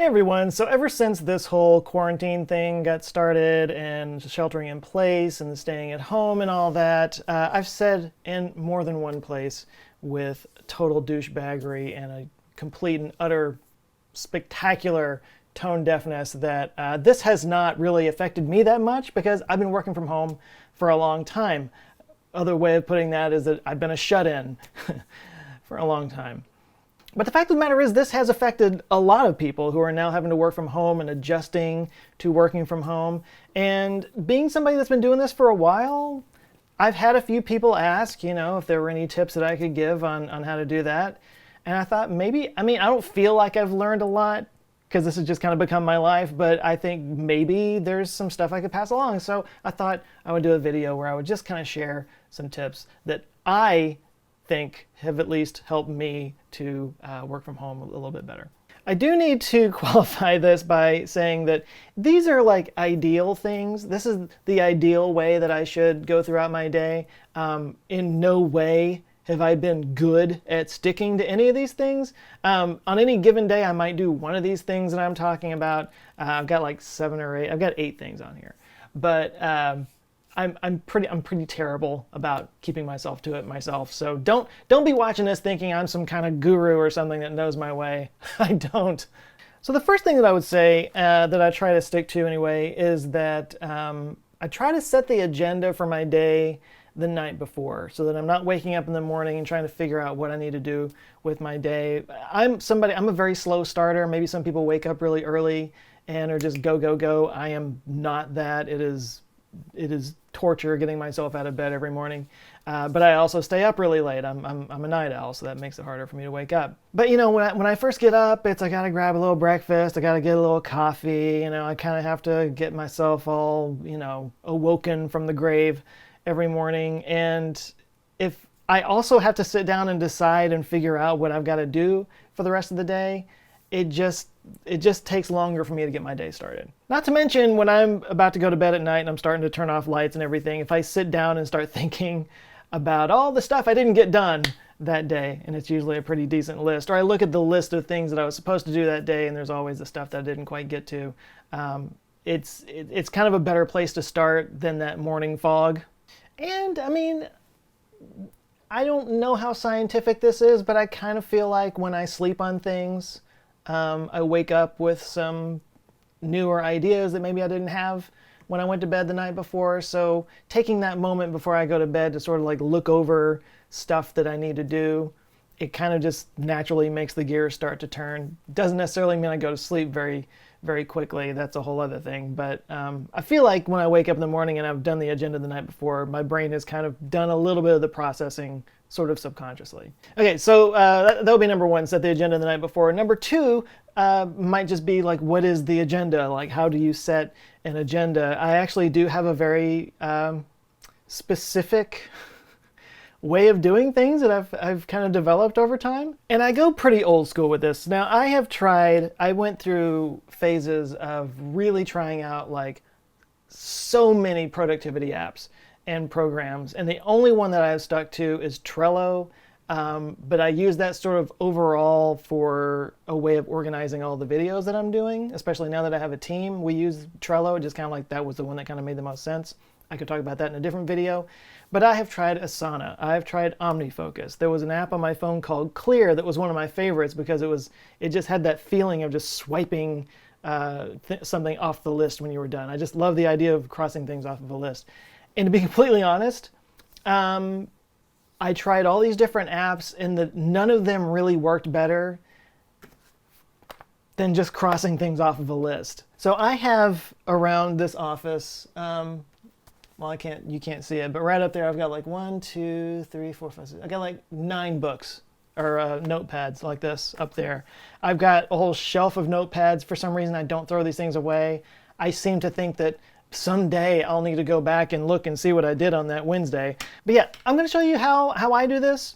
Hey everyone, so ever since this whole quarantine thing got started and sheltering in place and staying at home and all that, I've said in more than one place with total douchebaggery and a complete and utter spectacular tone deafness that this has not really affected me that much because I've been working from home for a long time. Other way of putting that is that I've been a shut-in for a long time. But the fact of the matter is, this has affected a lot of people who are now having to work from home and adjusting to working from home. And being somebody that's been doing this for a while, I've had a few people ask, if there were any tips that I could give on how to do that. And I thought maybe, I don't feel like I've learned a lot because this has just kind of become my life, but I think maybe there's some stuff I could pass along. So I thought I would do a video where I would just kind of share some tips that I think have at least helped me to work from home a little bit better. I do need to qualify this by saying that these are like ideal things. This is the ideal way that I should go throughout my day. In no way have I been good at sticking to any of these things. On any given day, I might do one of these things that I'm talking about. I've got like 7 or 8. I've got 8 things on here, but I'm pretty terrible about keeping myself to it myself. So don't be watching this thinking I'm some kind of guru or something that knows my way. I don't. So the first thing that I would say that I try to stick to anyway is that I try to set the agenda for my day the night before so that I'm not waking up in the morning and trying to figure out what I need to do with my day. I'm a very slow starter. Maybe some people wake up really early and are just go, go, go. I am not that. It is torture getting myself out of bed every morning. But I also stay up really late. I'm a night owl, so that makes it harder for me to wake up. But when I first get up, I gotta grab a little breakfast. I gotta get a little coffee. I kind of have to get myself all, awoken from the grave every morning. And if I also have to sit down and decide and figure out what I've got to do for the rest of the day, it just takes longer for me to get my day started. Not to mention when I'm about to go to bed at night and I'm starting to turn off lights and everything, if I sit down and start thinking about all the stuff I didn't get done that day, and it's usually a pretty decent list, or I look at the list of things that I was supposed to do that day and there's always the stuff that I didn't quite get to, it's kind of a better place to start than that morning fog. And I don't know how scientific this is, but I kind of feel like when I sleep on things, I wake up with some newer ideas that maybe I didn't have when I went to bed the night before. So taking that moment before I go to bed to sort of like look over stuff that I need to do, it kind of just naturally makes the gears start to turn. Doesn't necessarily mean I go to sleep very, very quickly. That's a whole other thing. But I feel like when I wake up in the morning and I've done the agenda the night before, my brain has kind of done a little bit of the processing sort of subconsciously. Okay, so that'll be number 1, set the agenda the night before. Number 2 might just be like, what is the agenda? Like, how do you set an agenda? I actually do have a very specific way of doing things that I've kind of developed over time. And I go pretty old school with this. Now, I went through phases of really trying out like so many productivity apps and programs, and the only one that I've stuck to is Trello. But I use that sort of overall for a way of organizing all the videos that I'm doing, especially now that I have a team. We use Trello, just kind of like that was the one that kind of made the most sense. I could talk about that in a different video. But I have tried Asana. I've tried OmniFocus. There was an app on my phone called Clear that was one of my favorites because it just had that feeling of just swiping something off the list when you were done. I just love the idea of crossing things off of a list. And to be completely honest, I tried all these different apps and none of them really worked better than just crossing things off of a list. So I have around this office, you can't see it, but right up there I've got like 1, 2, 3, 4, 5, 6. I got like 9 books or notepads like this up there. I've got a whole shelf of notepads. For some reason I don't throw these things away. I seem to think that someday I'll need to go back and look and see what I did on that Wednesday. But yeah, I'm going to show you how I do this.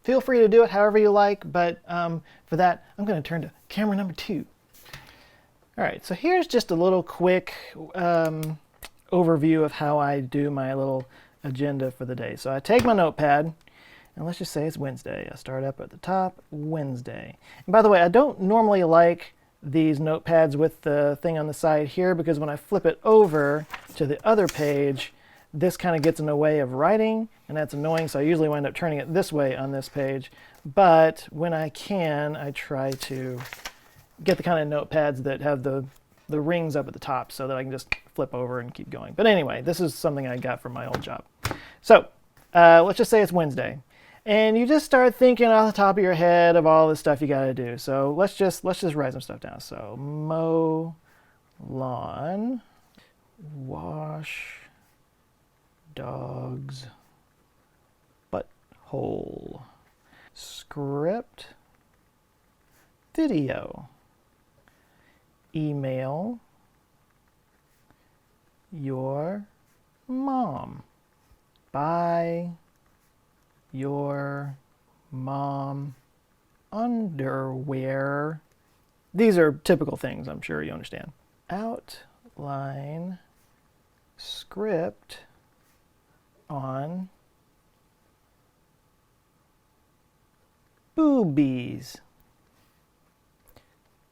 Feel free to do it however you like, but for that, I'm going to turn to camera number 2. All right, so here's just a little quick overview of how I do my little agenda for the day. So I take my notepad, and let's just say it's Wednesday. I start up at the top, Wednesday. And by the way, I don't normally like these notepads with the thing on the side here, because when I flip it over to the other page, this kind of gets in the way of writing, and that's annoying, so I usually wind up turning it this way on this page. But when I can, I try to get the kind of notepads that have the rings up at the top so that I can just flip over and keep going. But anyway, this is something I got from my old job. So let's just say it's Wednesday, and you just start thinking off the top of your head of all the stuff you got to do. So let's just write some stuff down. So mow lawn, wash dog's butthole, script video, email your mom, buy your mom underwear. These are typical things, I'm sure you understand. Outline script on boobies.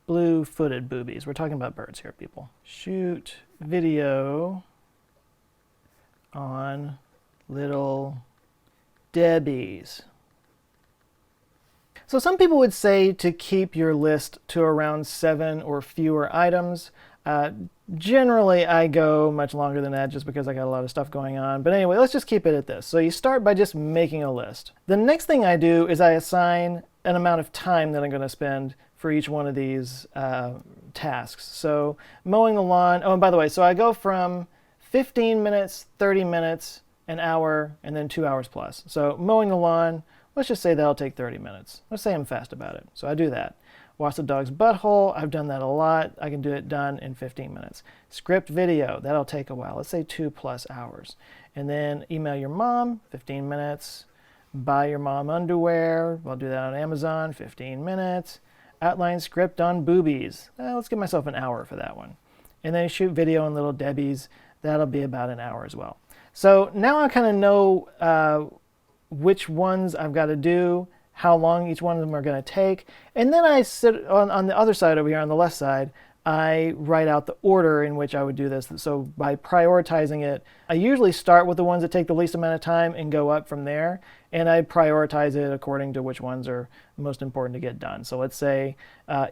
Blue-footed boobies. We're talking about birds here, people. Shoot video on little Debbies. So some people would say to keep your list to around 7 or fewer items. Generally, I go much longer than that just because I got a lot of stuff going on. But anyway, let's just keep it at this. So you start by just making a list. The next thing I do is I assign an amount of time that I'm going to spend for each one of these tasks. So mowing the lawn, oh, and by the way, so I go from 15 minutes, 30 minutes, an hour, and then 2 hours plus. So mowing the lawn, let's just say that'll take 30 minutes. Let's say I'm fast about it. So I do that. Wash the dog's butthole, I've done that a lot. I can do it done in 15 minutes. Script video, that'll take a while. Let's say 2+ hours. And then email your mom, 15 minutes. Buy your mom underwear, I'll do that on Amazon, 15 minutes. Outline script on boobies. Let's give myself an hour for that one. And then shoot video on little Debbies. That'll be about an hour as well. So now I kind of know which ones I've got to do, how long each one of them are going to take. And then I sit on the other side over here, on the left side, I write out the order in which I would do this. So by prioritizing it, I usually start with the ones that take the least amount of time and go up from there. And I prioritize it according to which ones are most important to get done. So let's say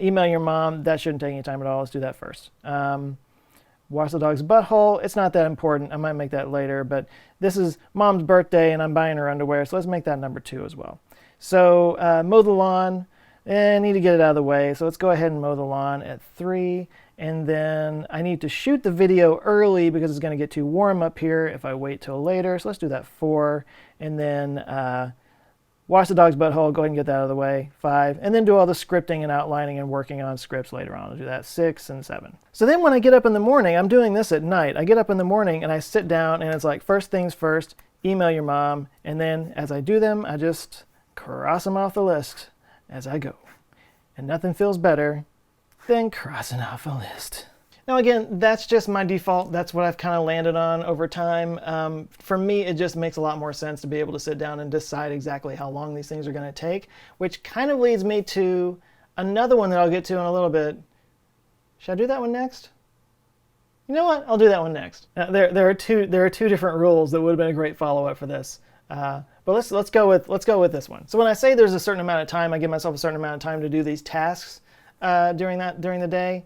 email your mom. That shouldn't take any time at all. Let's do that first. Wash the dog's butthole. It's not that important. I might make that later. But this is mom's birthday and I'm buying her underwear. So let's make that number 2 as well. So mow the lawn. I need to get it out of the way. So let's go ahead and mow the lawn at 3. And then I need to shoot the video early because it's going to get too warm up here if I wait till later. So let's do that 4. And then wash the dog's butthole. Go ahead and get that out of the way. 5. And then do all the scripting and outlining and working on scripts later on. I'll do that 6 and 7. So then when I get up in the morning, I'm doing this at night. I get up in the morning and I sit down and it's like first things first, email your mom. And then as I do them, I just cross them off the list as I go. And nothing feels better than crossing off a list. Now again, that's just my default. That's what I've kind of landed on over time. For me, it just makes a lot more sense to be able to sit down and decide exactly how long these things are going to take, which kind of leads me to another one that I'll get to in a little bit. Should I do that one next? You know what? I'll do that one next. There are two different rules that would have been a great follow-up for this. But let's go with this one. So when I say there's a certain amount of time, I give myself a certain amount of time to do these tasks during the day.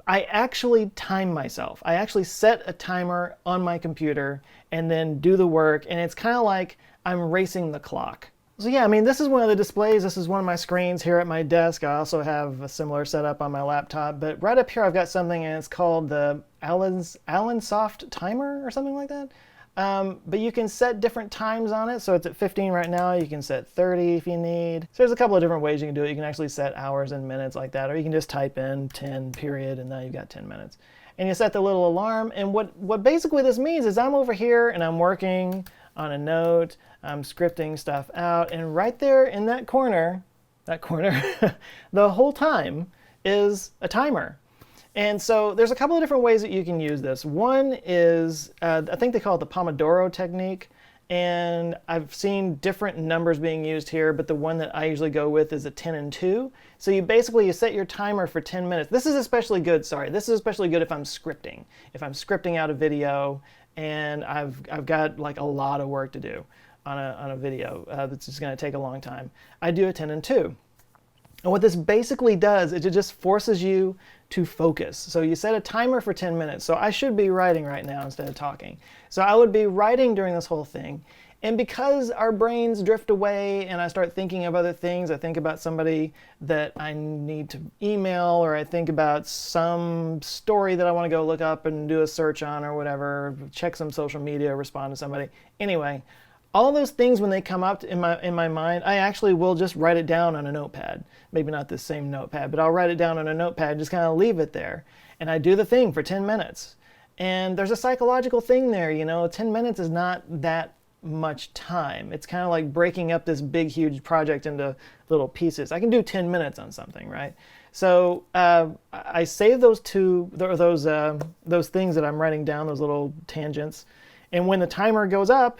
I actually time myself. I actually set a timer on my computer and then do the work, and it's kind of like I'm racing the clock. So yeah, I mean, this is one of the displays. This is one of my screens here at my desk. I also have a similar setup on my laptop, but right up here I've got something, and it's called the Allen Soft Timer or something like that. But you can set different times on it. So it's at 15 right now. You can set 30 if you need. So there's a couple of different ways you can do it. You can actually set hours and minutes like that, or you can just type in 10 period and now you've got 10 minutes. And you set the little alarm. And what basically this means is I'm over here and I'm working on a note. I'm scripting stuff out. And right there in that corner, the whole time is a timer. And so there's a couple of different ways that you can use this. One is, I think they call it the Pomodoro technique. And I've seen different numbers being used here, but the one that I usually go with is a 10 and 2. So you set your timer for 10 minutes. This is especially good if I'm scripting. If I'm scripting out a video and I've got like a lot of work to do on a video that's just going to take a long time, I do a 10 and 2. And what this basically does is it just forces you to focus. So you set a timer for 10 minutes. So I should be writing right now instead of talking. So I would be writing during this whole thing. And because our brains drift away and I start thinking of other things, I think about somebody that I need to email, or I think about some story that I want to go look up and do a search on or whatever, check some social media, respond to somebody. Anyway, all those things, when they come up in my mind, I actually will just write it down on a notepad. Maybe not the same notepad, but I'll write it down on a notepad, just kind of leave it there. And I do the thing for 10 minutes. And there's a psychological thing there, 10 minutes is not that much time. It's kind of like breaking up this big, huge project into little pieces. I can do 10 minutes on something, right? So I save those things that I'm writing down, those little tangents. And when the timer goes up,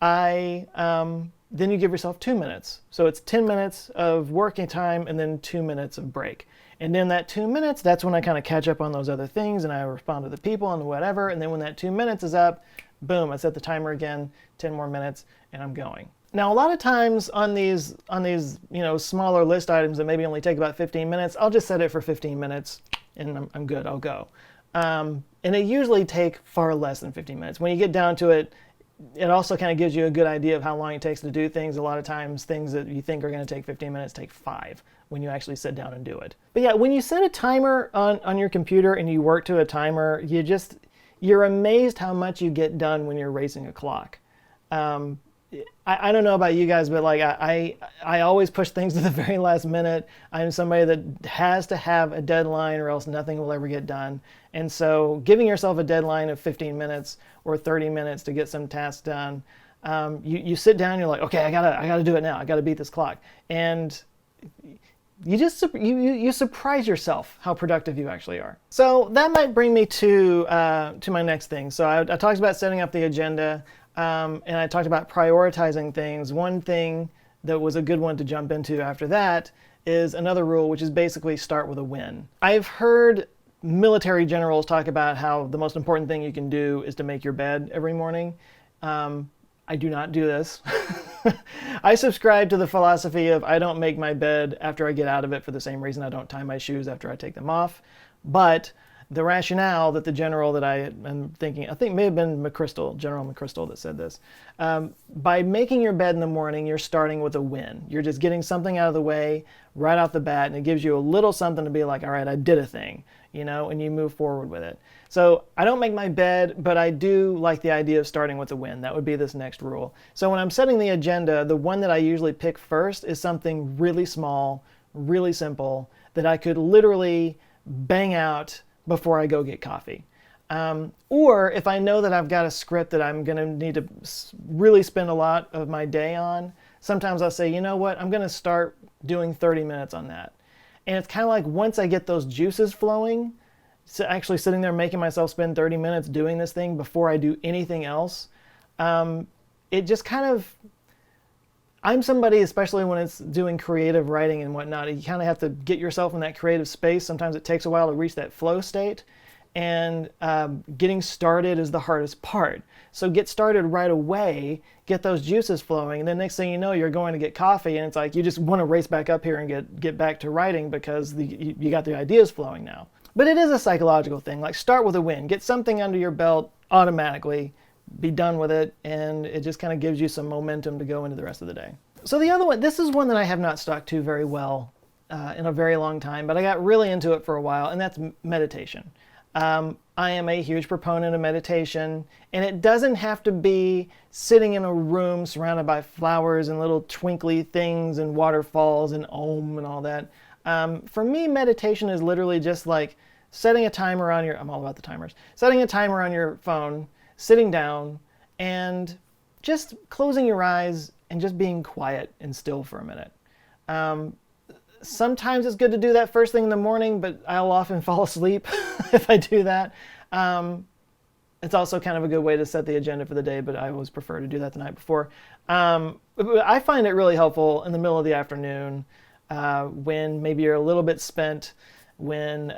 then you give yourself 2 minutes. So it's 10 minutes of working time and then 2 minutes of break. And then that 2 minutes, that's when I kind of catch up on those other things and I respond to the people and whatever. And then when that 2 minutes is up, boom, I set the timer again, 10 more minutes, and I'm going. Now, a lot of times on these smaller list items that maybe only take about 15 minutes, I'll just set it for 15 minutes and I'm good, I'll go. And it usually take far less than 15 minutes. When you get down to it, it also kind of gives you a good idea of how long it takes to do things. A lot of times things that you think are going to take 15 minutes take 5 when you actually sit down and do it. But yeah, when you set a timer on your computer and you work to a timer, you're amazed how much you get done when you're racing a clock. I don't know about you guys, but like I always push things to the very last minute. I'm somebody that has to have a deadline or else nothing will ever get done. And so giving yourself a deadline of 15 minutes or 30 minutes to get some tasks done, you sit down, you're like, okay, I gotta do it now. I gotta beat this clock. And you surprise yourself how productive you actually are. So that might bring me to my next thing. So I talked about setting up the agenda. And I talked about prioritizing things. One thing that was a good one to jump into after that is another rule, which is basically start with a win. I've heard military generals talk about how the most important thing you can do is to make your bed every morning. I do not do this. I subscribe to the philosophy of I don't make my bed after I get out of it for the same reason I don't tie my shoes after I take them off. But the rationale that the general that I am thinking, I think may have been General McChrystal that said this. By making your bed in the morning, you're starting with a win. You're just getting something out of the way right off the bat, and it gives you a little something to be like, all right, I did a thing, and you move forward with it. So I don't make my bed, but I do like the idea of starting with a win. That would be this next rule. So when I'm setting the agenda, the one that I usually pick first is something really small, really simple, that I could literally bang out before I go get coffee. Or if I know that I've got a script that I'm going to need to really spend a lot of my day on, sometimes I'll say, you know what, I'm going to start doing 30 minutes on that. And it's kind of like once I get those juices flowing, so actually sitting there making myself spend 30 minutes doing this thing before I do anything else, it just kind of, I'm somebody, especially when it's doing creative writing and whatnot, you kind of have to get yourself in that creative space. Sometimes it takes a while to reach that flow state. And getting started is the hardest part. So get started right away, get those juices flowing, and then next thing you know, you're going to get coffee, and it's like you just want to race back up here and get back to writing because you got the ideas flowing now. But it is a psychological thing. Like start with a win. Get something under your belt automatically. Be done with it, and it just kind of gives you some momentum to go into the rest of the day. So the other one, this is one that I have not stuck to very well in a very long time, but I got really into it for a while, and that's meditation. I am a huge proponent of meditation, and it doesn't have to be sitting in a room surrounded by flowers and little twinkly things and waterfalls and om and all that. For me, meditation is literally just like setting a timer on I'm all about the timers, setting a timer on your phone, sitting down, and just closing your eyes and just being quiet and still for a minute. Sometimes it's good to do that first thing in the morning, but I'll often fall asleep if I do that. It's also kind of a good way to set the agenda for the day, but I always prefer to do that the night before. I find it really helpful in the middle of the afternoon when maybe you're a little bit spent, when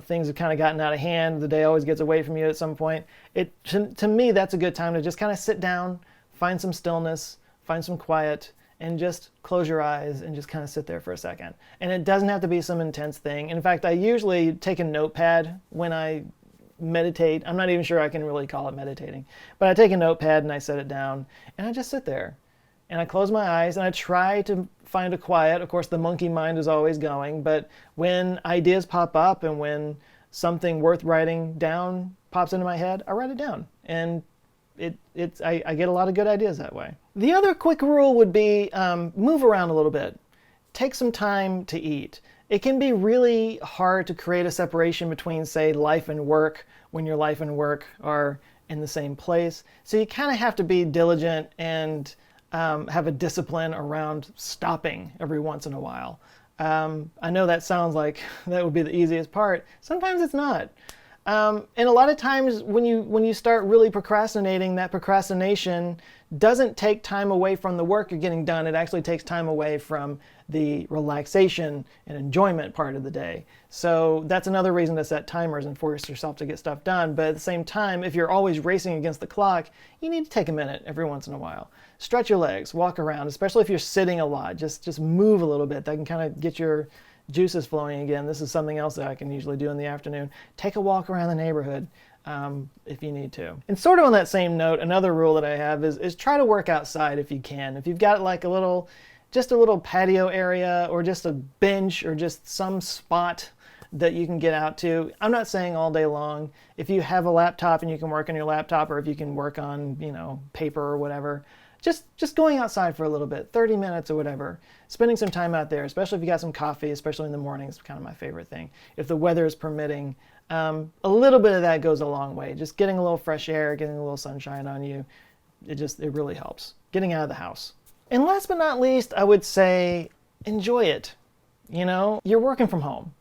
things have kind of gotten out of hand. The day always gets away from you at some point. To me, that's a good time to just kind of sit down, find some stillness, find some quiet, and just close your eyes and just kind of sit there for a second. And it doesn't have to be some intense thing. In fact, I usually take a notepad when I meditate. I'm not even sure I can really call it meditating, but I take a notepad and I set it down and I just sit there and I close my eyes and I try to find a quiet. Of course, the monkey mind is always going, but when ideas pop up and when something worth writing down pops into my head, I write it down, and I get a lot of good ideas that way. The other quick rule would be move around a little bit. Take some time to eat. It can be really hard to create a separation between, say, life and work when your life and work are in the same place. So you kind of have to be diligent and have a discipline around stopping every once in a while. I know that sounds like that would be the easiest part. Sometimes it's not. And a lot of times when you start really procrastinating, that procrastination doesn't take time away from the work you're getting done. It actually takes time away from the relaxation and enjoyment part of the day. So that's another reason to set timers and force yourself to get stuff done. But at the same time, if you're always racing against the clock, you need to take a minute every once in a while. Stretch your legs, walk around, especially if you're sitting a lot. Just move a little bit. That can kind of get your juices flowing again. This is something else that I can usually do in the afternoon. Take a walk around the neighborhood if you need to. And sort of on that same note, another rule that I have is try to work outside if you can. If you've got like just a little patio area or just a bench or just some spot that you can get out to. I'm not saying all day long. If you have a laptop and you can work on your laptop, or if you can work on, paper or whatever, just going outside for a little bit, 30 minutes or whatever, spending some time out there, especially if you got some coffee, especially in the mornings, kind of my favorite thing. If the weather is permitting, a little bit of that goes a long way. Just getting a little fresh air, getting a little sunshine on you, it really helps. Getting out of the house. And last but not least, I would say enjoy it. You're working from home.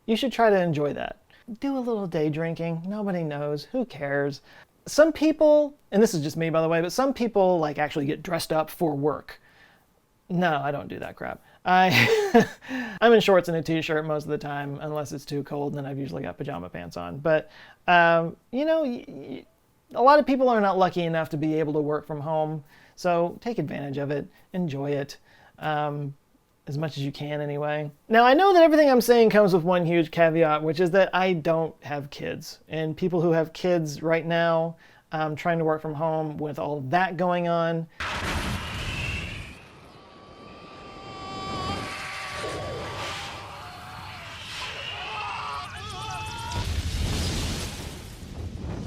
You should try to enjoy that. Do a little day drinking. Nobody knows. Who cares? Some people, and this is just me by the way, but some people like actually get dressed up for work. No, I don't do that crap. I'm in shorts and a t-shirt most of the time, unless it's too cold, and then I've usually got pajama pants on. But, a lot of people are not lucky enough to be able to work from home. So take advantage of it. Enjoy it. As much as you can anyway. Now, I know that everything I'm saying comes with one huge caveat, which is that I don't have kids. And people who have kids right now, trying to work from home with all that going on,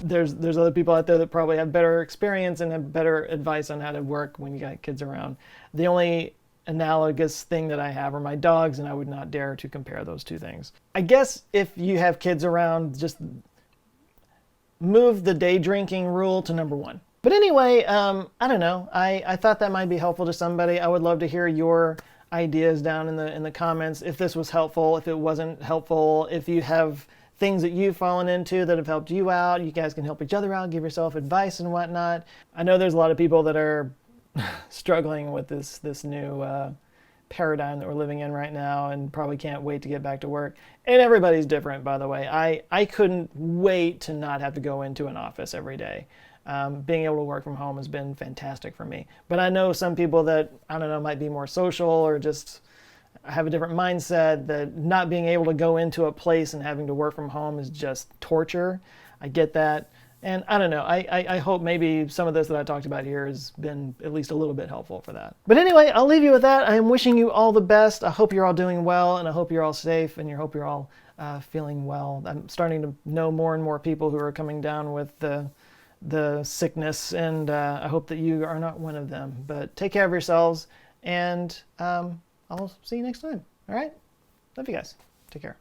there's other people out there that probably have better experience and have better advice on how to work when you got kids around. The only analogous thing that I have are my dogs, and I would not dare to compare those two things. I guess if you have kids around, just move the day drinking rule to number 1. But anyway, I don't know. I thought that might be helpful to somebody. I would love to hear your ideas down in the comments. If this was helpful, if it wasn't helpful, if you have things that you've fallen into that have helped you out, you guys can help each other out, give yourself advice and whatnot. I know there's a lot of people that are struggling with this new paradigm that we're living in right now, and probably can't wait to get back to work. And everybody's different, by the way. I couldn't wait to not have to go into an office every day. Being able to work from home has been fantastic for me. But I know some people that, I don't know, might be more social or just have a different mindset, that not being able to go into a place and having to work from home is just torture. I get that. And I don't know, I hope maybe some of this that I talked about here has been at least a little bit helpful for that. But anyway, I'll leave you with that. I am wishing you all the best. I hope you're all doing well, and I hope you're all safe, and I hope you're all feeling well. I'm starting to know more and more people who are coming down with the sickness, and I hope that you are not one of them. But take care of yourselves, and I'll see you next time. All right? Love you guys. Take care.